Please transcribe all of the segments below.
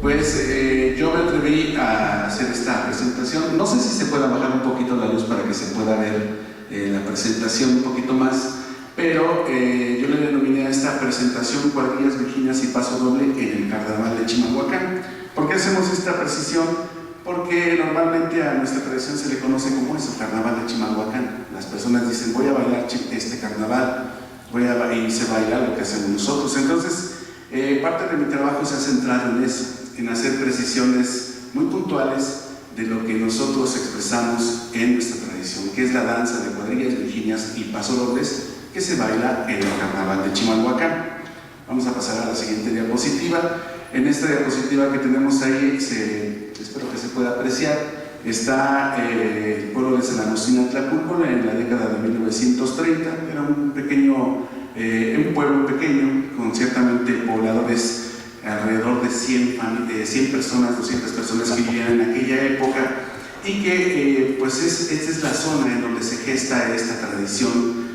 Yo me atreví a hacer esta presentación. No sé si se pueda bajar un poquito la luz para que se pueda ver la presentación un poquito más, pero yo le denominé a esta presentación Cuadrillas, Virginias y Paso Doble en el Carnaval de Chimalhuacán. ¿Por qué hacemos esta precisión? Porque normalmente a nuestra tradición se le conoce como eso, Carnaval de Chimalhuacán. Las personas dicen, voy a bailar este carnaval, y se baila lo que hacemos nosotros. Entonces, parte de mi trabajo se ha centrado en eso, en hacer precisiones muy puntuales de lo que nosotros expresamos en nuestra tradición, que es la danza de cuadrillas, virginias y pasodobles que se baila en el Carnaval de Chimalhuacán. Vamos a pasar a la siguiente diapositiva. En esta diapositiva que tenemos ahí, espero que se pueda apreciar, está el pueblo de San Agustín Atlapulco en la década de 1930. Era un pueblo pequeño, con ciertamente pobladores alrededor de 100 personas, 200 personas que vivían en aquella época, y que esta es la zona en donde se gesta esta tradición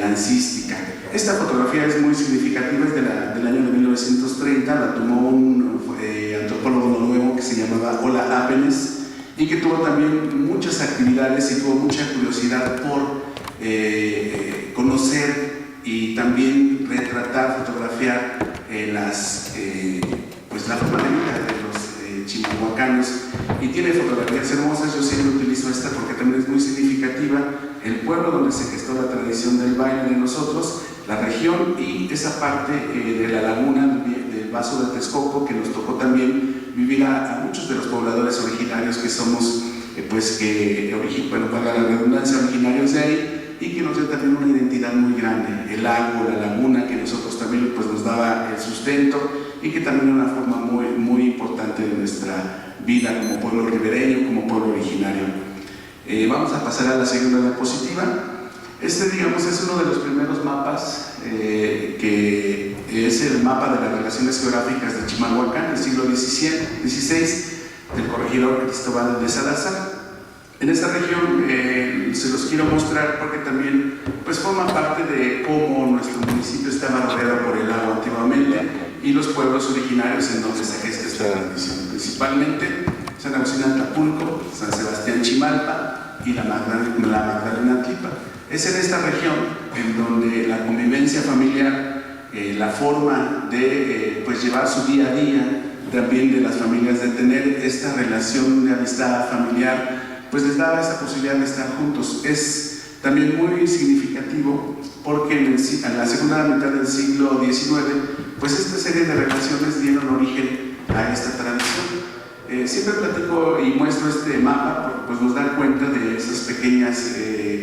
dancística. Esta fotografía es muy significativa, es del año de 1930, la tomó un antropólogo noruego que se llamaba Ola Apenes, y que tuvo también muchas actividades y tuvo mucha curiosidad por conocer y también retratar, fotografiar la forma de vida de los chimalhuacanos, y tiene fotografías hermosas. Yo siempre utilizo esta porque también es muy significativa: el pueblo donde se gestó la tradición del baile de nosotros, la región y esa parte de la laguna del Vaso de Texcoco, que nos tocó también vivir a muchos de los pobladores originarios que somos, para la redundancia, originarios de ahí, y que nos dio también una identidad muy grande, el lago, la laguna, que nosotros también nos daba el sustento, y que también era una forma muy, muy importante de nuestra vida como pueblo ribereño, como pueblo originario. Vamos a pasar a la segunda diapositiva. Digamos, es uno de los primeros mapas, que es el mapa de las relaciones geográficas de Chimalhuacán del siglo XVI, del corregidor Cristóbal de Salazar. En esta región se los quiero mostrar porque también forma parte de cómo nuestro municipio estaba rodeado por el agua antiguamente, y los pueblos originarios en donde se gesta esta tradición, principalmente San Agustín Atlapulco, San Sebastián Chimalpa y la Magdalena Tlipa. Es en esta región en donde la convivencia familiar, la forma de llevar su día a día, también de las familias de tener esta relación de amistad familiar, les daba esta posibilidad de estar juntos. Es también muy significativo porque en la segunda mitad del siglo XIX, esta serie de relaciones dieron origen a esta tradición. Siempre platico y muestro este mapa porque nos dan cuenta de esas pequeñas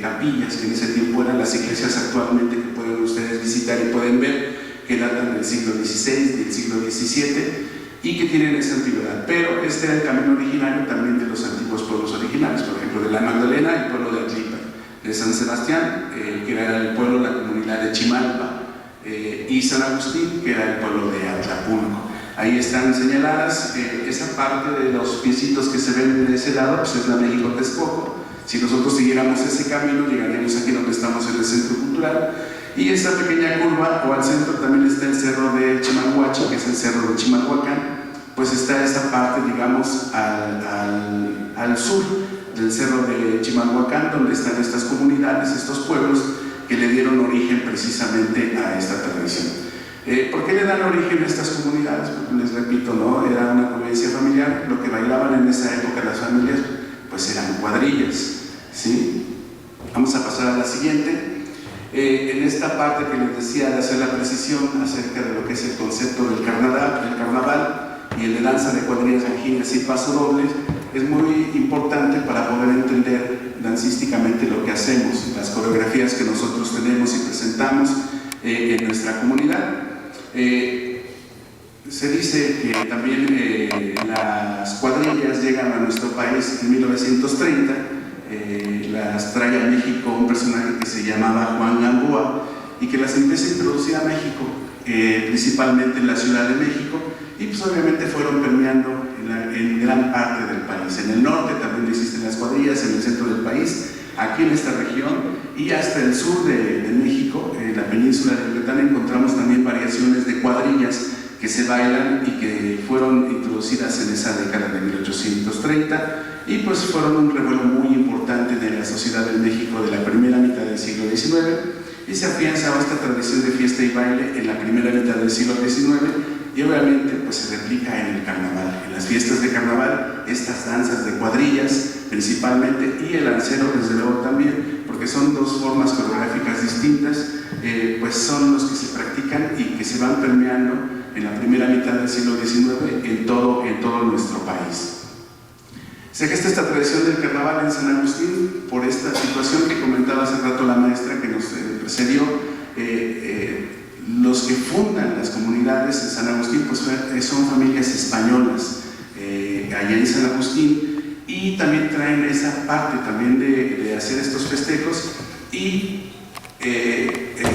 capillas que en ese tiempo eran las iglesias actualmente, que pueden ustedes visitar y pueden ver, que datan del siglo XVI, del siglo XVII, y que tienen esa antigüedad. Pero este era el camino originario también de los antiguos pueblos originarios, por ejemplo, de la Magdalena, el pueblo de Atlipa; de San Sebastián, que era el pueblo, la comunidad de Chimalpa; y San Agustín, que era el pueblo de Atlapulco. Ahí están señaladas. Esa parte de los piecitos que se ven de ese lado, es la México-Texcoco. Si nosotros siguiéramos ese camino, llegaríamos aquí donde estamos, en el Centro Cultural. Y esa pequeña curva, o al centro, también está el cerro de Chimalhuachi, que es el cerro de Chimalhuacán. Está esa parte, digamos, al sur del cerro de Chimalhuacán, donde están estas comunidades, estos pueblos que le dieron origen precisamente a esta tradición. ¿Por qué le dan origen a estas comunidades? Porque, les repito, ¿no?, era una convivencia familiar. Lo que bailaban en esa época las familias, eran cuadrillas, ¿sí? Vamos a pasar a la siguiente. En esta parte que les decía de hacer la precisión acerca de lo que es el concepto del carnaval y el de danza de cuadrillas, virginias y pasodobles, es muy importante para poder entender dancísticamente lo que hacemos, las coreografías que nosotros tenemos y presentamos en nuestra comunidad. Se dice que también las cuadrillas llegan a nuestro país en 1930. Las trae a México un personaje que se llamaba Juan Gamboa, y que las empieza a introducir a México, principalmente en la Ciudad de México, y obviamente fueron permeando en gran parte del país. En el norte también existen las cuadrillas, en el centro del país, aquí en esta región, y hasta el sur de México, en la península de Yucatán, encontramos también variaciones de cuadrillas que se bailan y que fueron introducidas en esa década de 1830 y pues fueron un revuelo muy importante de la sociedad de México de la primera mitad del siglo XIX, y se afianzaba esta tradición de fiesta y baile en la primera mitad del siglo XIX, y obviamente pues se replica en el carnaval, en las fiestas de carnaval, estas danzas de cuadrillas principalmente, y el lancero desde luego también, porque son dos formas coreográficas distintas, pues son los que se practican y que se van permeando en la primera mitad del siglo XIX en todo nuestro país. Se gesta esta tradición del carnaval en San Agustín por esta situación que comentaba hace rato la maestra que nos precedió. Los que fundan las comunidades en San Agustín pues son familias españoles allá en San Agustín, y también traen esa parte también de hacer estos festejos. Y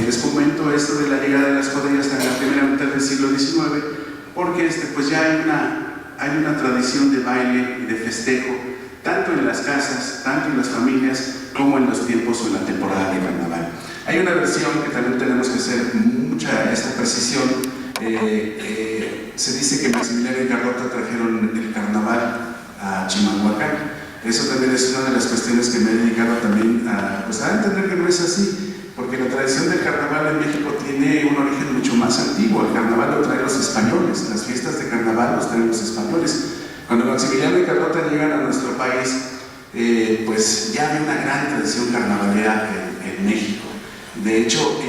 les comento esto de la llegada de las cuadrillas en la primera mitad del siglo XIX porque pues ya hay una tradición de baile y de festejo tanto en las casas, tanto en las familias, como en los tiempos o en la temporada de carnaval. Hay una versión que también tenemos que hacer mucha esta precisión. Se dice que Maximiliano y Carlota trajeron el carnaval a Chimalhuacán. Eso también es una de las cuestiones que me he dedicado también a entender que no es así, porque la tradición del carnaval en México tiene un origen mucho más antiguo. El carnaval lo traen los españoles, las fiestas de carnaval los traen los españoles. Cuando Maximiliano y Carlota llegan a nuestro país, pues ya hay una gran tradición carnavalera en México. De hecho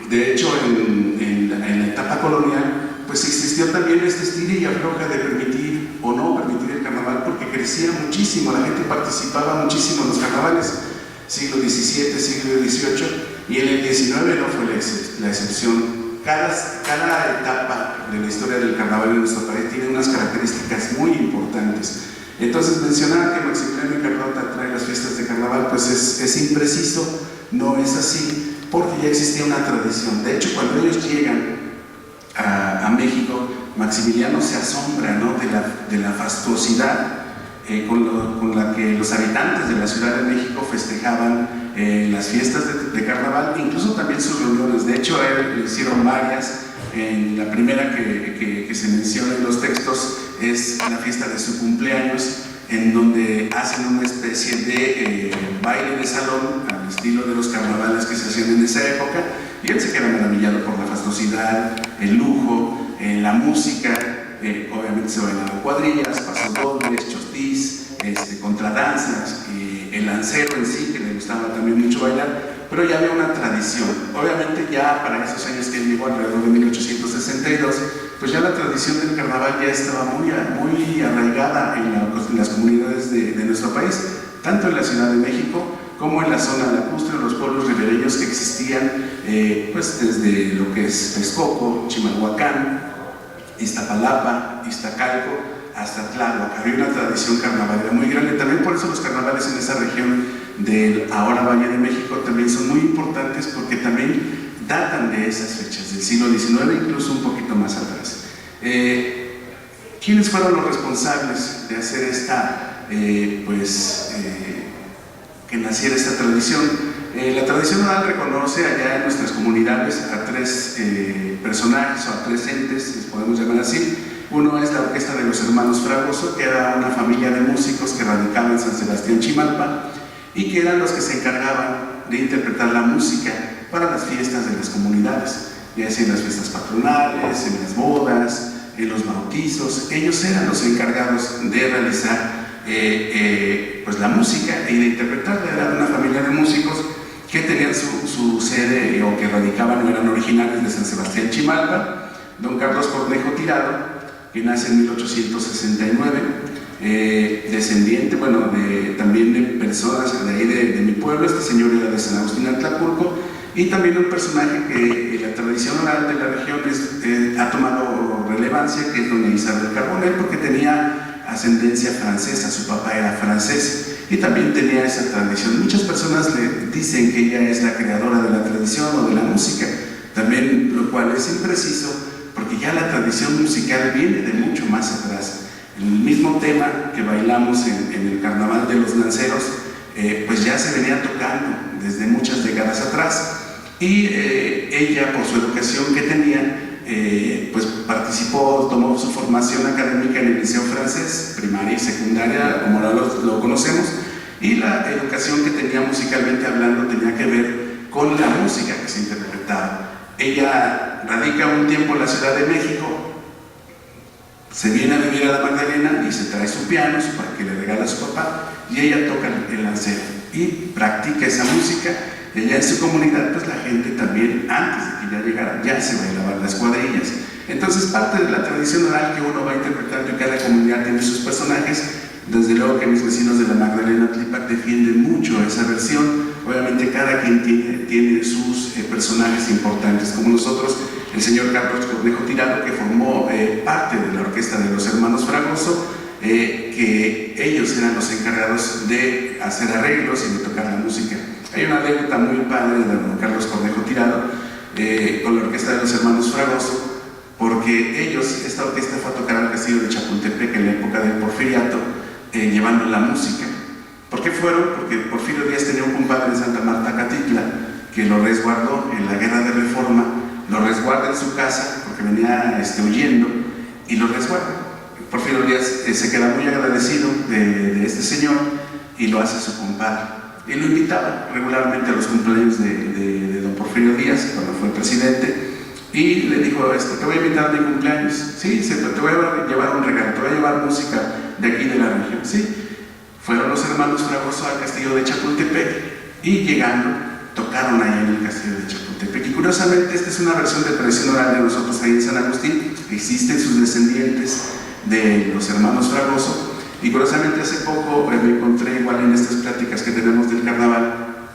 en la etapa colonial, pues existió también este estilo y afloja de permitir o no permitir el carnaval, porque crecía muchísimo, la gente participaba muchísimo en los carnavales, siglo XVII, siglo XVIII, y en el XIX no fue la excepción. Cada etapa de la historia del carnaval en nuestro país tiene unas características muy importantes. Entonces, mencionar que Maximiliano y Carlota traen las fiestas de carnaval pues es impreciso, no es así, porque ya existía una tradición. De hecho, cuando ellos llegan a México, Maximiliano se asombra, ¿no?, de la fastuosidad con la que los habitantes de la Ciudad de México festejaban las fiestas de carnaval, incluso también sus reuniones. De hecho, a él le hicieron varias. La primera que se menciona en los textos es la fiesta de su cumpleaños, en donde hacen una especie de baile de salón al estilo de los carnavales que se hacían en esa época, y él se queda maravillado por la fastuosidad, el lujo, la música. Obviamente se bailaban cuadrillas, pasodobles, chostís, contradanzas, el lancero en sí, que le gustaba también mucho bailar, pero ya había una tradición. Obviamente ya para esos años que él llegó, alrededor de 1862, pues ya la tradición del carnaval ya estaba muy arraigada en las comunidades de nuestro país, tanto en la Ciudad de México como en la zona lacustre, los pueblos ribereños que existían, pues desde lo que es Texcoco, Chimalhuacán, Iztapalapa, Iztacalco, hasta Tláhuac. Había una tradición carnavalera muy grande. También por eso los carnavales en esa región del ahora Valle de México también son muy importantes, porque también datan de esas fechas, del siglo XIX, incluso un poquito más atrás. ¿Quiénes fueron los responsables de hacer que naciera esta tradición? La tradición oral reconoce allá en nuestras comunidades a tres personajes o a tres entes, les podemos llamar así. Uno es la Orquesta de los Hermanos Fragoso, que era una familia de músicos que radicaba en San Sebastián Chimalpa y que eran los que se encargaban de interpretar la música para las fiestas de las comunidades, ya sea en las fiestas patronales, en las bodas, en los bautizos. Ellos eran los encargados de realizar pues la música y de interpretarla. Era una familia de músicos que tenían su sede o que radicaban o eran originarios de San Sebastián Chimalpa. Don Carlos Cornejo Tirado, que nace en 1869, descendiente, también de personas de ahí de mi pueblo. Este señor era de San Agustín Atlacurco, y también un personaje que la tradición oral de la región ha tomado relevancia, que es doña Isabel Carbonell, porque tenía ascendencia francesa, su papá era francés y también tenía esa tradición. Muchas personas le dicen que ella es la creadora de la tradición o de la música, también, lo cual es impreciso, porque ya la tradición musical viene de mucho más atrás. El mismo tema que bailamos en el carnaval de los lanceros, pues ya se venía tocando desde muchas décadas atrás, y ella, por su educación que tenía, pues participó, tomó su formación académica en el Liceo Francés, primaria y secundaria, como ahora lo conocemos, y la educación que tenía musicalmente hablando tenía que ver con la música que se interpretaba. Ella radica un tiempo en la Ciudad de México, se viene a vivir a la Magdalena y se trae su piano para que le regala a su papá, y ella toca el lancero y practica esa música. Y allá en su comunidad, pues la gente también, antes de que ya llegara, ya se bailaban las cuadrillas. Entonces, parte de la tradición oral que uno va interpretando, y cada comunidad tiene sus personajes. Desde luego que mis vecinos de la Magdalena Tlipac defienden mucho esa versión. Obviamente cada quien tiene sus personajes importantes, como nosotros, el señor Carlos Cornejo Tirado, que formó parte de la orquesta de los hermanos Fragoso, que ellos eran los encargados de hacer arreglos y de tocar la música. Hay una anécdota muy padre de don Carlos Cornejo Tirado con la orquesta de los hermanos Fragoso, porque esta orquesta fue a tocar al castillo de Chapultepec en la época del Porfiriato, llevando la música. ¿Por qué fueron? Porque Porfirio Díaz tenía un compadre en Santa Marta, Catitla, que lo resguardó en la Guerra de Reforma, lo resguarda en su casa porque venía huyendo, y lo resguarda. Porfirio Díaz se queda muy agradecido de este señor y lo hace su compadre. Y lo invitaba regularmente a los cumpleaños de don Porfirio Díaz, cuando fue presidente, y le dijo, te voy a invitar a mi cumpleaños. Sí, te voy a llevar un regalo, te voy a llevar música de aquí de la región. Sí, fueron los hermanos Fragoso al castillo de Chapultepec, y llegando, tocaron ahí en el castillo de Chapultepec. Y curiosamente, esta es una versión de tradición oral de nosotros ahí en San Agustín. Existen sus descendientes de los hermanos Fragoso. Y curiosamente hace poco me encontré, igual en estas pláticas que tenemos del carnaval,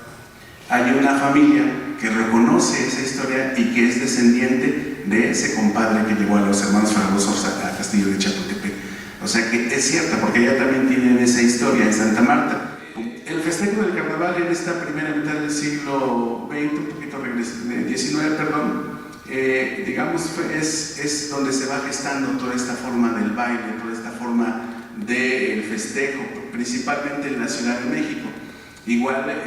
hay una familia que reconoce esa historia y que es descendiente de ese compadre que llevó a los hermanos Fragoso al castillo de Chapultepec. O sea que es cierta, porque ella también tiene esa historia en Santa Marta. El festejo del carnaval en esta primera mitad del siglo XX, un poquito XIX, perdón, digamos, es donde se va gestando toda esta forma del baile, toda esta forma del festejo, principalmente en la Ciudad de México. Igual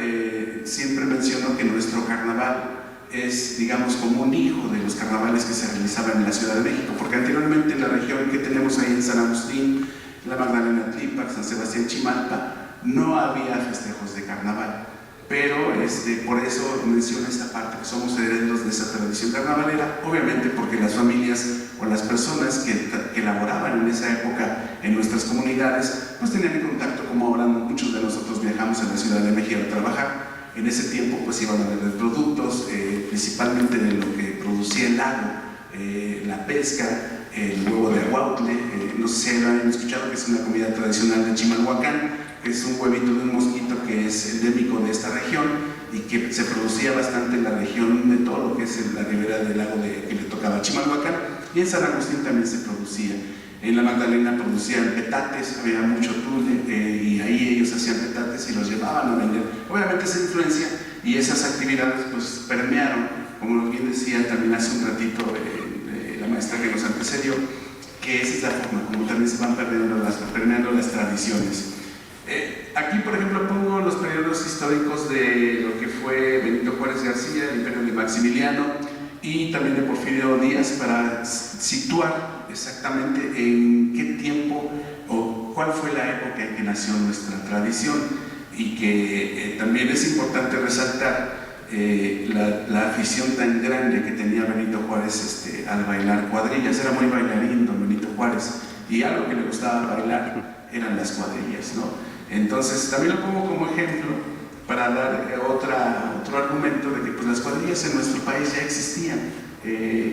siempre menciono que nuestro carnaval es, digamos, como un hijo de los carnavales que se realizaban en la Ciudad de México, porque anteriormente en la región que tenemos ahí en San Agustín, la Magdalena Tlipac, San Sebastián Chimalpa, no había festejos de carnaval. Pero por eso menciono esta parte, que somos herederos de esa tradición carnavalera, obviamente porque las familias o las personas que laboraban en esa época en nuestras comunidades, pues tenían en contacto, como ahora muchos de nosotros viajamos a la Ciudad de México a trabajar. En ese tiempo pues iban a vender productos, principalmente de lo que producía el lago, la pesca, el huevo de aguautle, no sé si lo han escuchado, que es una comida tradicional de Chimalhuacán, que es un huevito de un mosquito que es endémico de esta región y que se producía bastante en la región de todo lo que es la ribera del lago que le tocaba a Chimalhuacán, y en San Agustín también se producía. En la Magdalena producían petates, había mucho tule, y ahí ellos hacían petates y los llevaban a vender. Obviamente esa influencia y esas actividades pues permearon, como bien decía también hace un ratito la maestra que nos antecedió, que esa es la forma como también se van permeando las tradiciones. Aquí, por ejemplo, pongo los periodos históricos de lo que fue Benito Juárez García, el imperio de Maximiliano, y también de Porfirio Díaz, para situar exactamente en qué tiempo o cuál fue la época en que nació nuestra tradición. Y que también es importante resaltar la afición tan grande que tenía Benito Juárez al bailar cuadrillas. Era muy bailarín don Benito Juárez, y algo que le gustaba bailar eran las cuadrillas, ¿no? Entonces también lo pongo como ejemplo para dar otro argumento de que pues, las cuadrillas en nuestro país ya existían.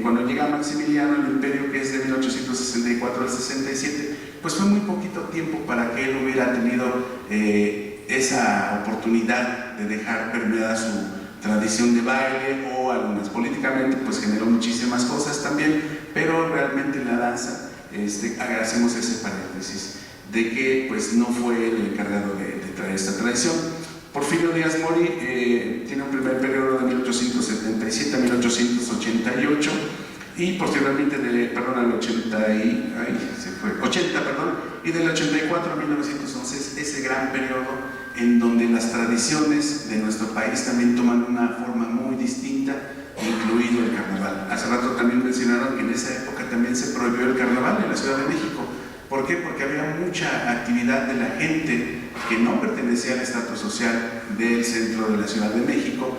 Cuando llega Maximiliano, el imperio, que es de 1864 al 67, pues fue muy poquito tiempo para que él hubiera tenido esa oportunidad de dejar permeada su tradición de baile, o algunas políticamente pues generó muchísimas cosas también, pero realmente en la danza hacemos ese paréntesis de que pues no fue el encargado de traer esta tradición. Porfirio Díaz Mori tiene un primer periodo de 1877 a 1888, y posteriormente al 80, y del 84 a 1911, ese gran periodo en donde las tradiciones de nuestro país también toman una forma muy distinta, incluido el carnaval. Hace rato también mencionaron que en esa época también se prohibió el carnaval en la Ciudad de México. ¿Por qué? Porque había mucha actividad de la gente que no pertenecía al estatus social del centro de la Ciudad de México,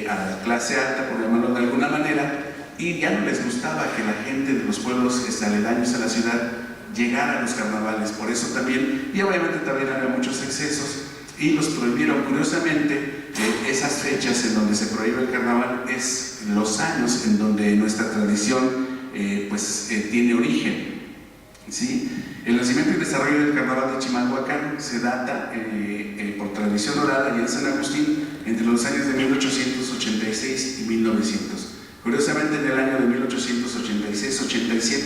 a la clase alta, por llamarlo de alguna manera, y ya no les gustaba que la gente de los pueblos aledaños a la ciudad llegara a los carnavales. Por eso también, y obviamente también había muchos excesos, y los prohibieron. Curiosamente, esas fechas en donde se prohíbe el carnaval es los años en donde nuestra tradición tiene origen, ¿sí? El nacimiento y desarrollo del carnaval de Chimalhuacán se data por tradición oral allá en San Agustín entre los años de 1886 y 1900. Curiosamente, en el año de 1886-87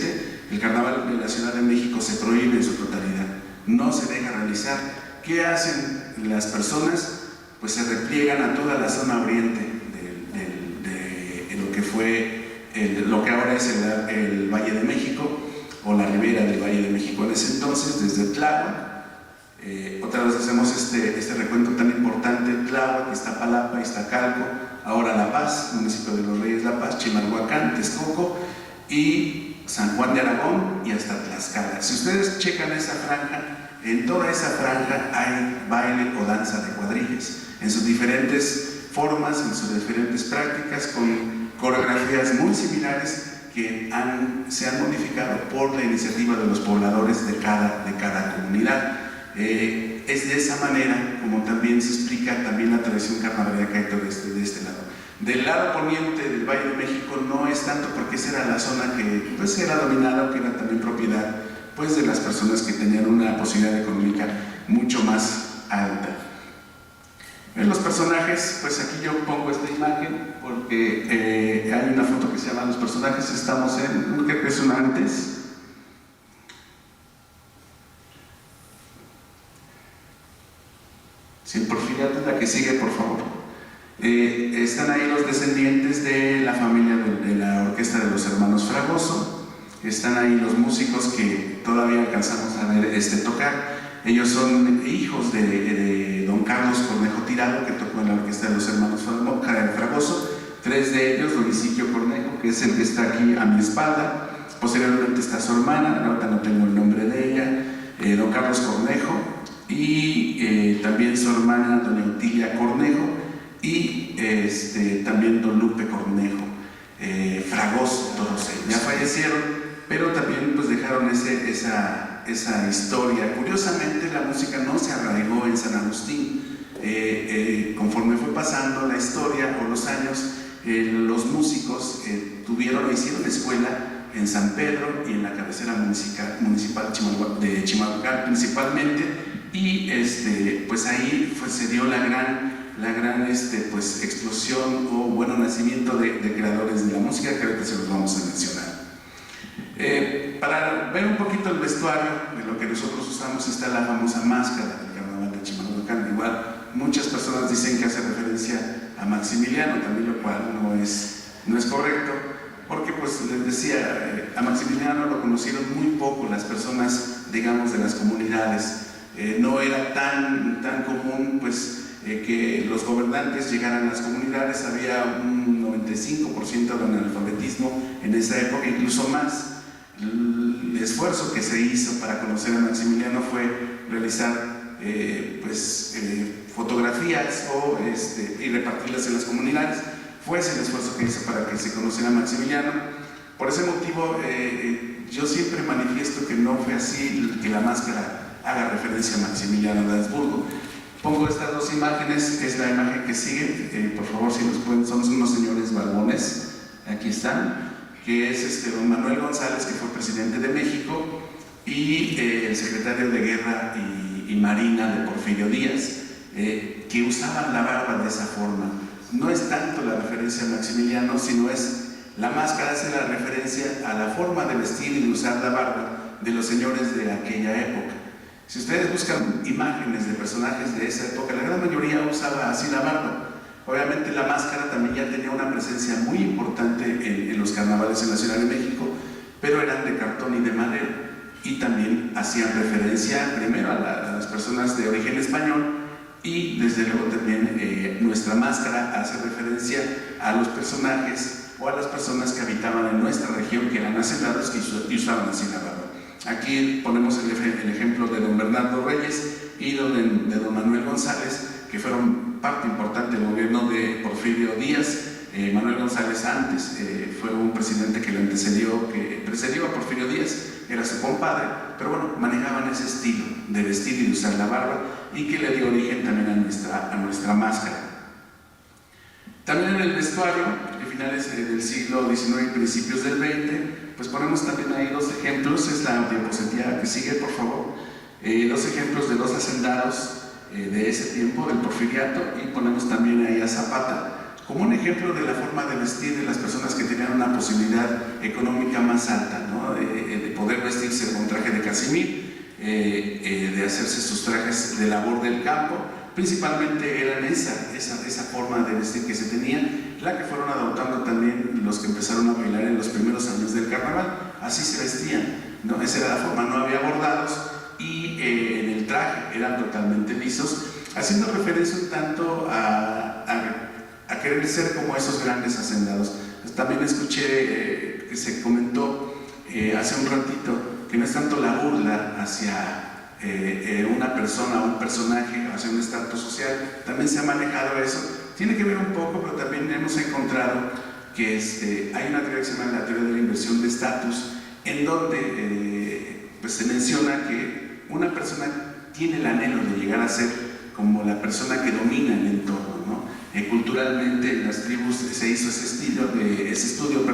el carnaval de la Ciudad de México se prohíbe en su totalidad, no se deja realizar. ¿Qué hacen las personas? Pues se repliegan a toda la zona oriente de lo que fue lo que ahora es el Valle de México, o la ribera del Valle de México en ese entonces, desde Tláhuac. Otra vez hacemos este recuento tan importante: Tláhuac, Iztapalapa, Iztacalco, ahora La Paz, municipio de los Reyes La Paz, Chimalhuacán, Texcoco y San Juan de Aragón y hasta Tlaxcala. Si ustedes checan esa franja, en toda esa franja hay baile o danza de cuadrillas, en sus diferentes formas, en sus diferentes prácticas, con coreografías muy similares que se han modificado por la iniciativa de los pobladores de cada comunidad. Es de esa manera como también se explica también la tradición carnavalesca de este lado. Del lado poniente del Valle de México no es tanto, porque esa era la zona que pues era dominada, que era también propiedad pues de las personas que tenían una posibilidad económica mucho más alta. En los personajes, pues aquí yo pongo esta imagen porque hay una foto que se llama Los personajes. Estamos en, creo que es un antes. Sí, Porfiriato, la que sigue, por favor. Están ahí los descendientes de la familia de la orquesta de los hermanos Fragoso. Están ahí los músicos que todavía alcanzamos a ver tocar. Ellos son hijos de don Carlos Cornejo Tirado, que tocó en la orquesta de los hermanos Fragoso. Tres de ellos: don Isidro Cornejo, que es el que está aquí a mi espalda. Posteriormente está su hermana, ahorita no tengo el nombre de ella, don Carlos Cornejo, y también su hermana doña Utilia Cornejo, y también don Lupe Cornejo Fragoso. Todos ellos ya fallecieron, pero también pues dejaron esa historia. Curiosamente, la música no se arraigó en San Agustín. Conforme fue pasando la historia o los años, los músicos hicieron escuela en San Pedro y en la cabecera municipal de Chimalhuacán principalmente, y pues ahí se dio la gran explosión o nacimiento de creadores de la música, que ahorita se los vamos a mencionar. Para ver un poquito el vestuario de lo que nosotros usamos, está la famosa máscara del carnaval de Chimalhuacán. Igual muchas personas dicen que hace referencia a Maximiliano, también, lo cual no es correcto, porque pues les decía, a Maximiliano lo conocieron muy poco las personas, digamos, de las comunidades. No era tan común pues que los gobernantes llegaran a las comunidades. Había un 95% de analfabetismo en esa época, incluso más. El esfuerzo que se hizo para conocer a Maximiliano fue realizar fotografías y repartirlas en las comunidades. Fue ese el esfuerzo que hizo para que se conociera a Maximiliano. Por ese motivo, yo siempre manifiesto que no fue así, que la máscara haga referencia a Maximiliano de Habsburgo. Pongo estas dos imágenes. Es la imagen que sigue, por favor, si nos pueden. Son unos señores barbones, aquí están, que es don Manuel González, que fue presidente de México, y el secretario de Guerra y Marina de Porfirio Díaz, que usaban la barba de esa forma. No es tanto la referencia a Maximiliano, sino la máscara hace la referencia a la forma de vestir y de usar la barba de los señores de aquella época. Si ustedes buscan imágenes de personajes de esa época, la gran mayoría usaba así la barba. Obviamente la máscara también ya tenía una presencia muy importante en los carnavales en la Ciudad de México, pero eran de cartón y de madera, y también hacían referencia primero a las personas de origen español y desde luego también nuestra máscara hace referencia a los personajes o a las personas que habitaban en nuestra región, que eran hacendados y usaban así la barba. Aquí ponemos el ejemplo de don Bernardo Reyes y de don Manuel González, que fueron parte importante del gobierno de Porfirio Díaz. Manuel González antes fue un presidente que precedió a Porfirio Díaz, era su compadre, pero bueno, manejaban ese estilo de vestir y de usar la barba, y que le dio origen también a nuestra máscara. También en el vestuario, de finales del siglo XIX y principios del XX, pues ponemos también ahí dos ejemplos. Es la diapositiva que sigue, por favor. Dos ejemplos de dos hacendados de ese tiempo, del porfiriato, y ponemos también ahí a Zapata como un ejemplo de la forma de vestir de las personas que tenían una posibilidad económica más alta, ¿no? De poder vestirse con traje de casimir, de hacerse sus trajes de labor del campo. Principalmente eran esa forma de vestir que se tenía, la que fueron adoptando también los que empezaron a bailar en los primeros años del carnaval. Así se vestían, ¿no? Esa era la forma, no había bordados, y en el traje eran totalmente lisos, haciendo referencia un tanto a querer ser como esos grandes hacendados. También escuché que se comentó hace un ratito que no es tanto la burla hacia una persona o un personaje, hacia un estatus social. También se ha manejado eso, tiene que ver un poco, pero también hemos encontrado que hay una teoría que se llama la teoría de la inversión de estatus, en donde pues se menciona que una persona tiene el anhelo de llegar a ser como la persona que domina el entorno, ¿no? Culturalmente en las tribus se hizo ese estudio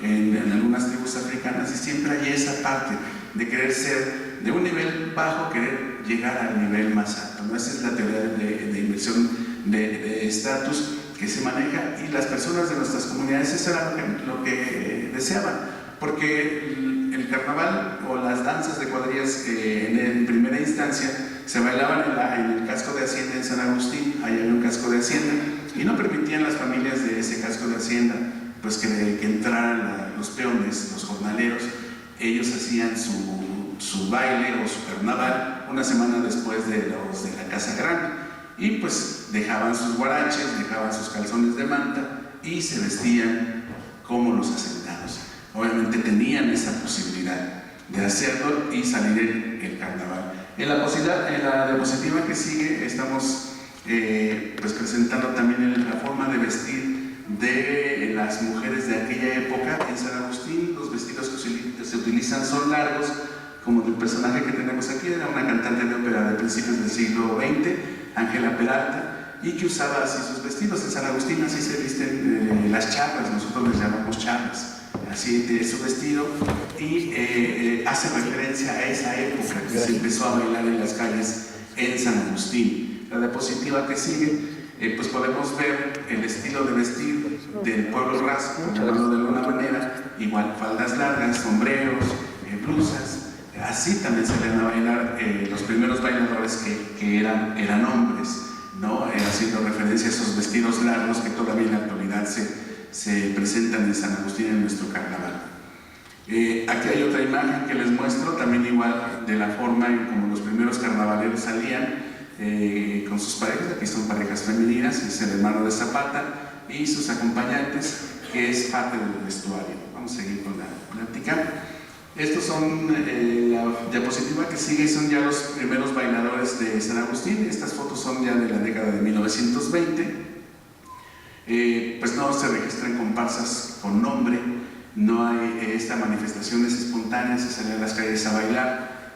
en algunas tribus africanas, y siempre hay esa parte de querer ser de un nivel bajo, querer llegar al nivel más alto, ¿no? Esa es la teoría de inversión de estatus que se maneja, y las personas de nuestras comunidades eso era lo que deseaban, porque el carnaval o las danzas de cuadrillas en primera instancia se bailaban en el casco de Hacienda en San Agustín. Ahí había un casco de Hacienda y no permitían las familias de ese casco de Hacienda pues que entraran los peones, los jornaleros. Ellos hacían su baile o su carnaval una semana después de los de la Casa Grande, y pues dejaban sus guaraches, dejaban sus calzones de manta y se vestían como los hacendados. Obviamente tenían esa posibilidad de hacerlo y salir en el carnaval. En la diapositiva que sigue estamos pues presentando también la forma de vestir de las mujeres de aquella época. En San Agustín los vestidos que se utilizan son largos, como el personaje que tenemos aquí. Era una cantante de ópera de principios del siglo XX, Ángela Peralta, y que usaba así sus vestidos. En San Agustín así se visten las charras, nosotros les llamamos charras, así de su vestido, y hace referencia a esa época que se empezó a bailar en las calles en San Agustín. La diapositiva que sigue, pues podemos ver el estilo de vestir del pueblo raso, llamarlo de alguna manera, igual faldas largas, sombreros, blusas. Así también se ven a bailar los primeros bailadores que eran hombres, ¿no? Haciendo referencia a esos vestidos largos que todavía en la actualidad se presentan en San Agustín en nuestro carnaval. Aquí hay otra imagen que les muestro, también igual de la forma en como los primeros carnavaleros salían con sus parejas. Aquí son parejas femeninas, es el hermano de Zapata y sus acompañantes, que es parte del vestuario. Vamos a seguir con la plática. Estos son la diapositiva que sigue, son ya los primeros bailadores de San Agustín. Estas fotos son ya de la década de 1920. Pues no se registran comparsas con nombre, no hay manifestaciones espontáneas, se salen a las calles a bailar.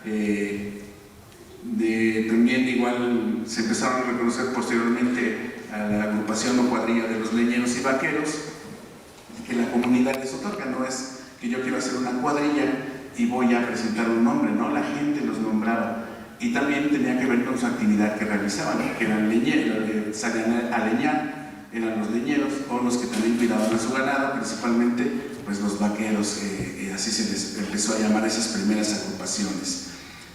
También igual se empezaron a reconocer posteriormente a la agrupación o cuadrilla de los leñeros y vaqueros que la comunidad les otorga. No es que yo quiero hacer una cuadrilla y voy a presentar un nombre, no, la gente los nombraba, y también tenía que ver con su actividad que realizaban, que eran leñeros, salían a leñar. Eran los leñeros o los que también cuidaban a su ganado, principalmente pues los vaqueros, así se les empezó a llamar esas primeras agrupaciones.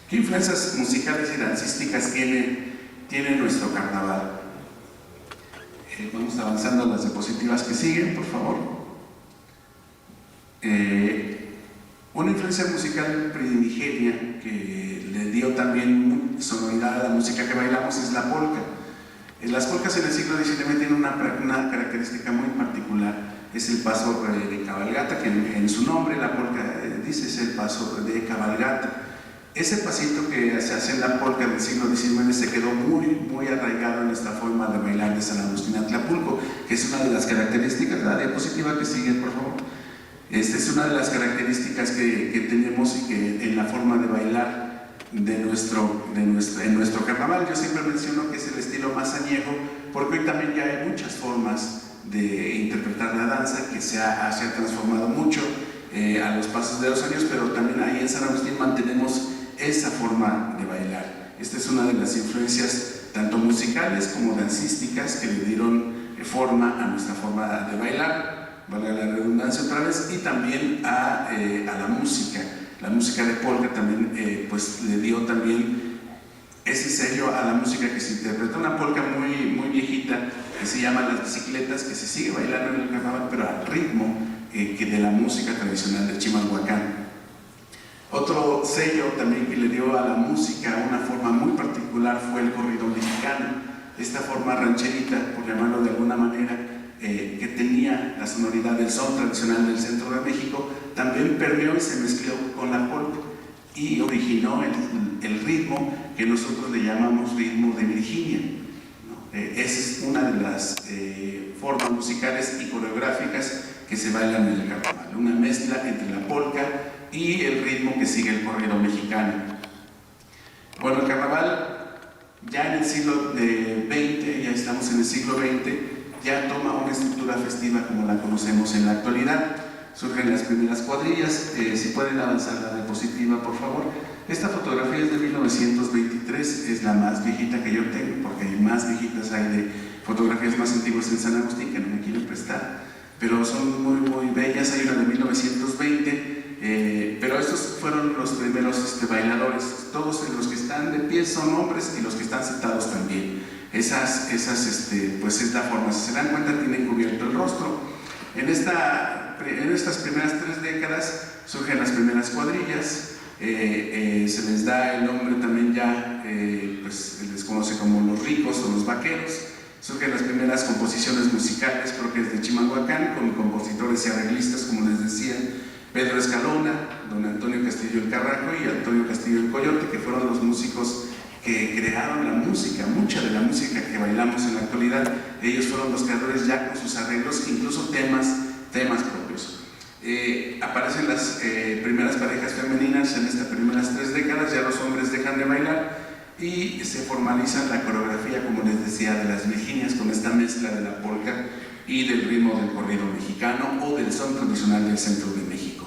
¿Qué influencias musicales y dancísticas tiene nuestro carnaval? Vamos avanzando a las diapositivas que siguen, por favor. Una influencia musical primigenia que le dio también sonoridad a la música que bailamos es la polka. Las polcas en el siglo XIX tienen una característica muy particular, es el paso de cabalgata, que en su nombre la polca dice es el paso de cabalgata. Ese pasito que se hace en la polca del siglo XIX se quedó muy arraigado en esta forma de bailar de San Agustín Atlapulco, que es una de las características. La diapositiva que sigue, por favor. Esta es una de las características que tenemos y que en la forma de bailar en nuestro carnaval. Yo siempre menciono que es el estilo más añejo, porque hoy también ya hay muchas formas de interpretar la danza que se ha transformado mucho a los pasos de los años, pero también ahí en San Agustín mantenemos esa forma de bailar. Esta es una de las influencias tanto musicales como dancísticas que le dieron forma a nuestra forma de bailar, valga la redundancia otra vez, y también a la música. La música de polka también pues le dio también ese sello a la música que se interpreta. Una polka muy viejita que se llama Las Bicicletas, que se sigue bailando en el carnaval, pero al ritmo que de la música tradicional de Chimalhuacán. Otro sello también que le dio a la música una forma muy particular fue el corrido mexicano. Esta forma rancherita, por llamarlo de alguna manera, que tenía la sonoridad del son tradicional del centro de México, también permeó y se mezcló con la polka y originó el ritmo que nosotros le llamamos ritmo de Virginia, ¿no? Esa es una de las formas musicales y coreográficas que se bailan en el carnaval, una mezcla entre la polka y el ritmo que sigue el corrido mexicano. Bueno, el carnaval ya en el siglo XX, ya estamos en el siglo XX, ya toma una estructura festiva como la conocemos en la actualidad. Surgen las primeras cuadrillas. Si pueden avanzar la diapositiva, por favor. Esta fotografía es de 1923, es la más viejita que yo tengo, porque hay más viejitas, hay de fotografías más antiguas en San Agustín que no me quieren prestar, pero son muy bellas. Hay una de 1920, pero estos fueron los primeros bailadores. Todos los que están de pie son hombres y los que están sentados también. Esas pues es la forma. Si se dan cuenta, tienen cubierto el rostro. En estas primeras 3 décadas surgen las primeras cuadrillas. Se les da el nombre también ya, pues se les conoce como los ricos o los vaqueros. Surgen las primeras composiciones musicales propias de Chimalhuacán, con compositores y arreglistas, como les decía, Pedro Escalona, don Antonio Castillo el Carraco y Antonio Castillo el Coyote, que fueron los músicos que crearon la música, mucha de la música que bailamos en la actualidad. Ellos fueron los creadores ya con sus arreglos, incluso temas propios. Aparecen las primeras parejas femeninas en estas primeras 3 décadas, ya los hombres dejan de bailar y se formaliza la coreografía, como les decía, de las Virginias, con esta mezcla de la polka y del ritmo del corrido mexicano o del son tradicional del centro de México.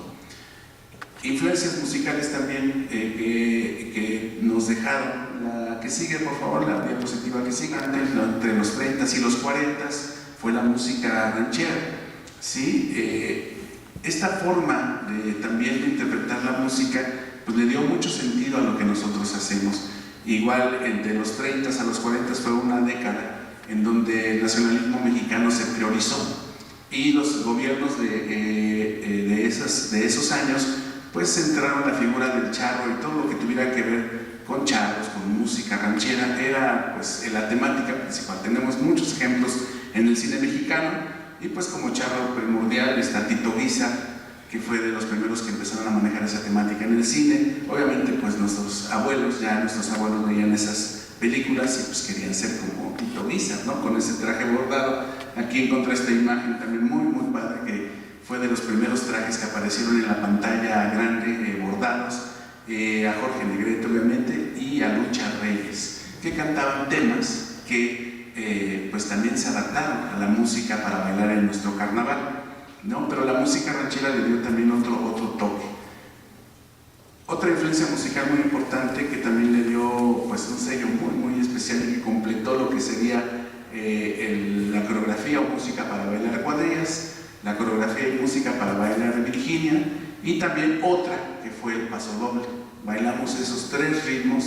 Influencias musicales también que nos dejaron. La que sigue, por favor, la diapositiva que sigue. Entre los 30 y los 40 fue la música ranchera, ¿sí? Esta forma también de interpretar la música pues le dio mucho sentido a lo que nosotros hacemos. Igual, entre los 30 a los 40 fue una década en donde el nacionalismo mexicano se priorizó y los gobiernos de esos años pues centraron la figura del charro y todo lo que tuviera que ver con charros, con música ranchera, era pues la temática principal. Tenemos muchos ejemplos en el cine mexicano y pues como charro primordial está Tito Guisa, que fue de los primeros que empezaron a manejar esa temática en el cine. Obviamente pues nuestros abuelos veían esas películas y pues querían ser como Tito Guisa, ¿no? Con ese traje bordado. Aquí encontré esta imagen también muy padre, que fue de los primeros trajes que aparecieron en la pantalla grande, bordados, a Jorge Negrete obviamente y a Lucha Reyes, que cantaban temas que pues también se adaptaron a la música para bailar en nuestro carnaval, ¿no? Pero la música ranchera le dio también otro toque. Otra influencia musical muy importante que también le dio pues un sello muy especial y que completó lo que sería la coreografía o música para bailar cuadrillas, la coreografía y música para bailar Virginia, y también otra que fue el paso doble. Bailamos esos 3 ritmos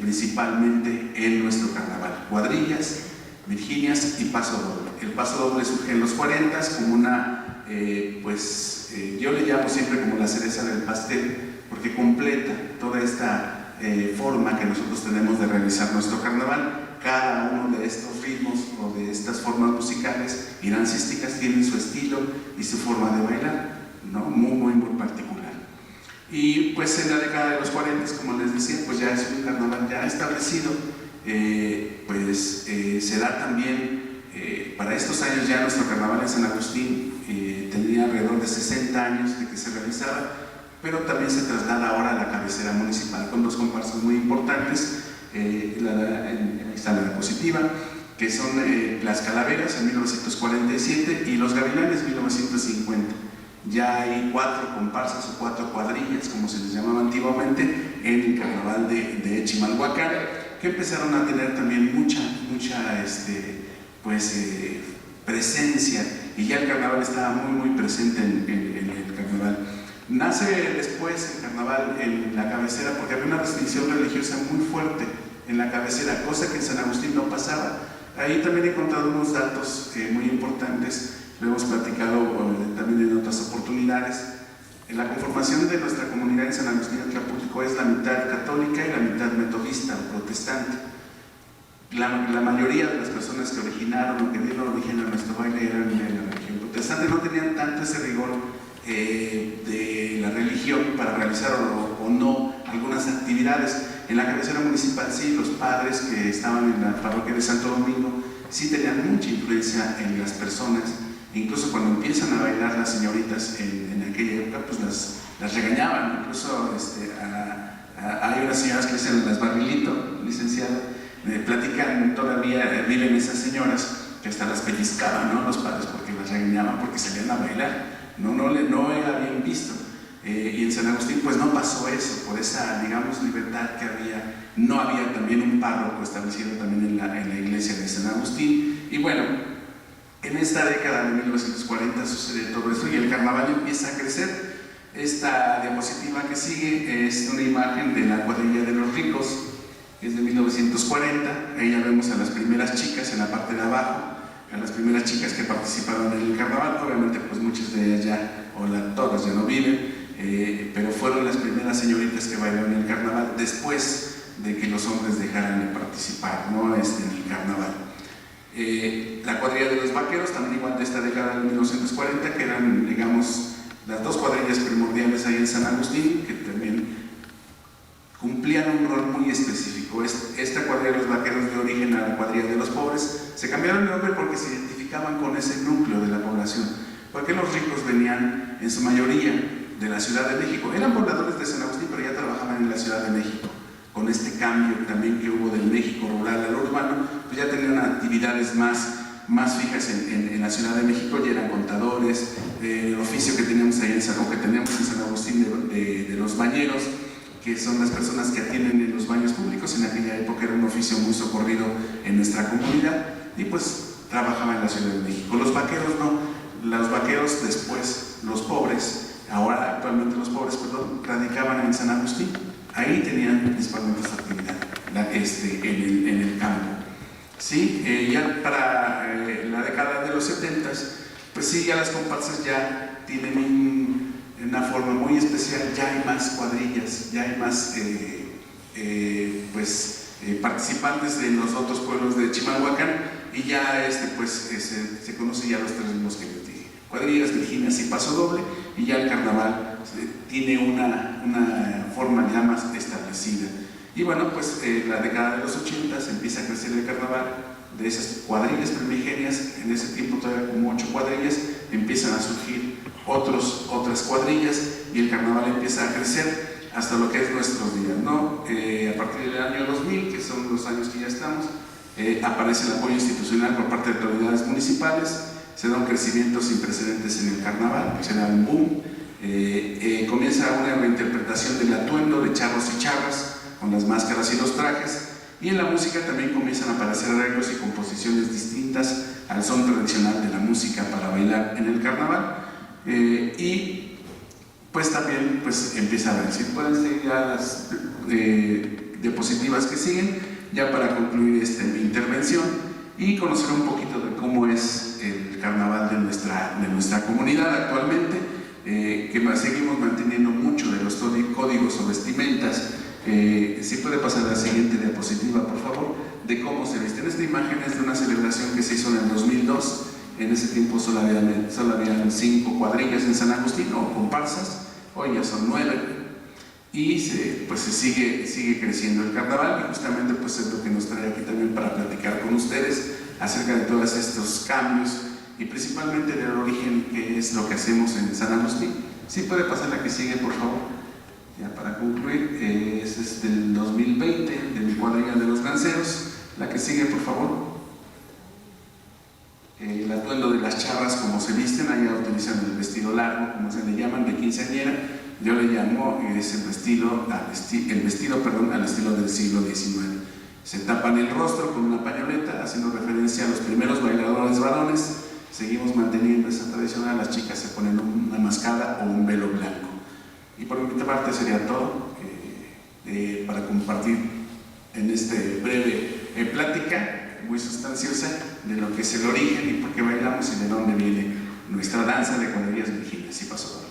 principalmente en nuestro carnaval: cuadrillas, Virginias y paso doble. El paso doble surge en los 40 como una, yo le llamo siempre como la cereza del pastel, porque completa toda esta forma que nosotros tenemos de realizar nuestro carnaval. cada uno de estos ritmos o de estas formas musicales irancísticas tienen su estilo y su forma de bailar, ¿no? Muy particular. Y pues en la década de los 40, como les decía, pues ya es un carnaval ya establecido, se da también, para estos años ya nuestro carnaval en San Agustín tenía alrededor de 60 años de que se realizaba, pero también se traslada ahora a la cabecera municipal con dos comparsas muy importantes, ahí está la diapositiva, que son las Calaveras en 1947 y los Gavilanes en 1950. Ya hay 4 comparsas o 4 cuadrillas, como se les llamaba antiguamente, en el carnaval de Chimalhuacán, que empezaron a tener también mucha presencia, y ya el carnaval estaba muy presente en el carnaval. Nace después el carnaval en la cabecera porque había una restricción religiosa muy fuerte en la cabecera, cosa que en San Agustín no pasaba. Ahí también he encontrado unos datos muy importantes, lo hemos platicado también en otras oportunidades. En la conformación de nuestra comunidad en San Agustín de Tlapútlico es la mitad católica y la mitad metodista o protestante. La mayoría de las personas que originaron o que dieron origen a nuestro baile eran de la religión protestante, no tenían tanto ese rigor de la religión para realizar o no algunas actividades. En la cabecera municipal sí, los padres que estaban en la parroquia de Santo Domingo sí tenían mucha influencia en las personas. Incluso cuando empiezan a bailar las señoritas en aquella época, pues las regañaban. Incluso hay unas señoras que dicen las barrilito, licenciada, platican, todavía viven esas señoras que hasta las pellizcaban, ¿no? Los padres, porque las regañaban porque salían a bailar. No era bien visto. Y en San Agustín pues no pasó eso, por esa, digamos, libertad que había. No había también un párroco establecido también en la iglesia de San Agustín. Y bueno, en esta década de 1940 sucede todo esto y el carnaval empieza a crecer. Esta diapositiva que sigue es una imagen de la cuadrilla de los ricos, es de 1940. Ahí ya vemos a las primeras chicas en la parte de abajo, a las primeras chicas que participaron en el carnaval. Obviamente pues muchas de ellas ya, todas ya no viven, pero fueron las primeras señoritas que bailaron en el carnaval después de que los hombres dejaran de participar, ¿no? en el carnaval. La cuadrilla de los vaqueros, también igual de esta década de 1940, que eran, digamos, las dos cuadrillas primordiales ahí en San Agustín, que también cumplían un rol muy específico. Esta cuadrilla de los vaqueros dio origen a la cuadrilla de los pobres. Se cambiaron de nombre porque se identificaban con ese núcleo de la población, porque los ricos venían en su mayoría de la Ciudad de México. Eran pobladores de San Agustín, pero ya trabajaban en la Ciudad de México. Con este cambio también que hubo del México rural al urbano, pues ya tenían actividades más fijas en la Ciudad de México. Ya eran contadores, el oficio que teníamos ahí en San Agustín de los bañeros, que son las personas que atienden en los baños públicos. En aquella época era un oficio muy socorrido en nuestra comunidad, y pues trabajaban en la Ciudad de México. Los vaqueros no, los vaqueros después, los pobres, ahora actualmente los pobres, pues radicaban en San Agustín. Ahí tenían principalmente esta actividad en el campo. ¿Sí? Ya para la década de los 70s, pues sí, ya las comparsas ya tienen una forma muy especial. Ya hay más cuadrillas, ya hay más participantes de los otros pueblos de Chimalhuacán, y ya se conoce ya los tres ritmos que les dije: cuadrillas, virginias y paso doble. Y ya el carnaval tiene una forma ya más establecida. Y bueno, pues la década de los 80 se empieza a crecer el carnaval. De esas cuadrillas primigenias, en ese tiempo todavía como 8 cuadrillas, empiezan a surgir otras cuadrillas, y el carnaval empieza a crecer hasta lo que es nuestros días, ¿no? A partir del año 2000, que son los años que ya estamos, aparece el apoyo institucional por parte de autoridades municipales. Se da un crecimiento sin precedentes en el carnaval, se da un boom. Comienza una reinterpretación del atuendo de charros y charras, con las máscaras y los trajes, y en la música también comienzan a aparecer arreglos y composiciones distintas al son tradicional de la música para bailar en el carnaval. Y pues también empieza a ver, si pueden seguir ya las diapositivas que siguen, ya para concluir mi intervención y conocer un poquito de cómo es el carnaval de nuestra comunidad actualmente, que seguimos manteniendo mucho de los códigos o vestimentas Si puede pasar a la siguiente diapositiva, por favor, de cómo se visten. Esta imagen es de una celebración que se hizo en el 2002. En ese tiempo solo habían 5 cuadrillas en San Agustín, o comparsas, hoy ya son 9, y se sigue creciendo el carnaval, y justamente pues es lo que nos trae aquí también para platicar con ustedes acerca de todos estos cambios y principalmente del origen, que es lo que hacemos en San Agustín. ¿Sí puede pasar la que sigue, por favor? Ya para concluir, ese es del 2020, de mi cuadrilla de los ganceros. La que sigue, por favor. El atuendo de las charras, como se visten, allá utilizan el vestido largo, como se le llaman, de quinceañera. Yo le llamo ese vestido, al estilo del siglo XIX. Se tapan el rostro con una pañoleta, haciendo referencia a los primeros bailadores varones. Seguimos manteniendo esa tradición, las chicas se ponen una mascada o un velo blanco. Y por mi parte sería todo para compartir en esta breve plática muy sustanciosa de lo que es el origen y por qué bailamos y de dónde viene nuestra danza de cuadrillas virginias. Sí, pasó.